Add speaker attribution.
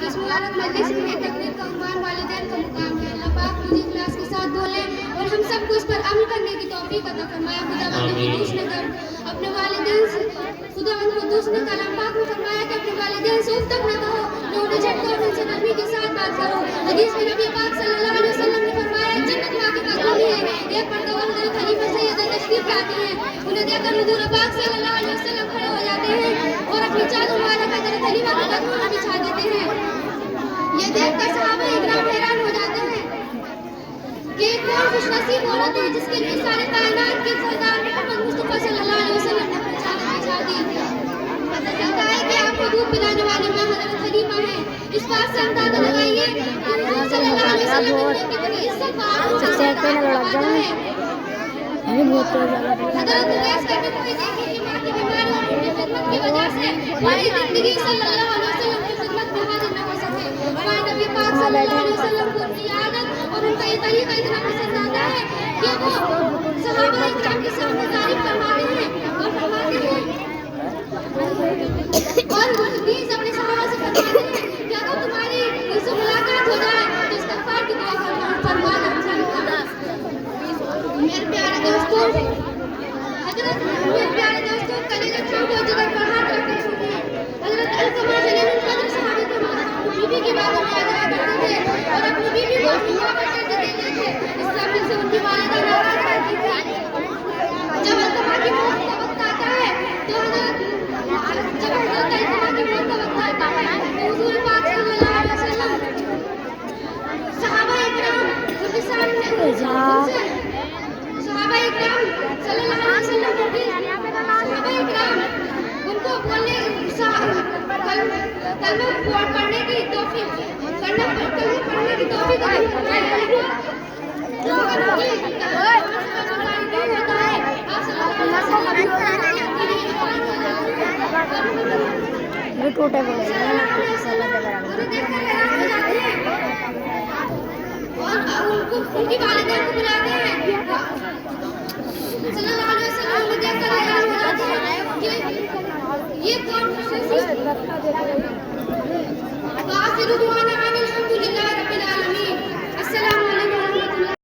Speaker 1: کی اس مبارک مجلس میں تقریر کا عنوان والدین کا مقام ہے۔ اللہ پاک مجھے اخلاص کے ساتھ بولے اور ہم سب کو اس پر عمل کرنے کی توفیق عطا فرمائے۔ خداوند قدوس نے اپنے والدین سے خداوند قدوس نے کلام پاک میں فرمایا کہ اپنے والدین سے اف تک نہ کہو، نہ انہیں جھٹکو اور ان سے نرمی کے ساتھ بات کرو۔ حدیث میں نبی پاک صلی اللہ علیہ وسلم نے فرمایا جنت ماں کے قدموں میں ہے۔ ایک مرتبہ حضرت خلیفہ سید تشریف لاتے ہیں، انہیں دیکھ کر حضور پاک صلی اللہ علیہ وسلم کھڑے ہو جاتے ہیں اور اپنی چادر مبارک حضرت خلیفہ کے قدموں میں بچھا دیتے ہیں۔ یہ دیکھ کر صحابہ اکرام حیران ہو جاتے ہیں کہ کون خوش نصیب عورت ہے جس کے لیے سارے کائنات کے سردار محمد مصطفیٰ صلی اللہ علیہ وسلم نے اپنی چادر بچھا دی۔ پتہ چلتا ہے کہ آپ کو دودھ پلانے والے میں حضرت خلیفہ ہیں۔ اس بات سے اندازہ لگائیے کہ حضور صلی اللہ علیہ وسلم نے کتنی عزت کا حضرت مقیاس کرنے کو دیکھیں کہ ماں کی بیماری اور ان کی خدمت کی وجہ سے پوری زندگی صلی اللہ علیہ وسلم کی خدمت میں حاضر نہ ہو سکے۔ ہمارے نبی پاک صلی اللہ علیہ وسلم کو ان کی عادت اور ان کا یہ طریقہ اتنا پسند آتا ہے کہ وہ صحابہ اکرام کے سامنے تعریف فرماتے ہیں اور فرماتے ہیں اور حدیث اپنے صحابہ سے فرماتے ہیں کہ اگر تمہاری ان سے ملاقات ہو جائے تو استغفار کی دعا فرمانا۔ میرے پیارے دوستوں، کلیجہ ٹھام کو جگر پر ہاتھ رکھ کر سنیے۔ حضرت علقمہ جلیل القدر صحابی کے ماں اپنی بیوی کے بارے میں یاد کرتے تھے اور اپنی بیوی کو اپنی محبت کرتے دیتے تھے۔ اس طرح سے ان کی والدہ ناراض رہتی تھی۔ جب علقمہ کی موت کا وقت آتا ہے تو حضرت حضور پاک صلی اللہ علیہ وسلم صحابہ اکرام ان کے سامنے صحابہ اکرام صلی اللہ علیہ وسلم ان کو بولنے کلمہ پڑھنے کی توفیق
Speaker 2: ٹوٹے
Speaker 1: اور ان کی والدین کو بلاتے ہیں صلی اللہ علیہ وسلم انہیں دیکھ کر حیران ہو جاتے ہیں کہ یہ کون خوش نصیب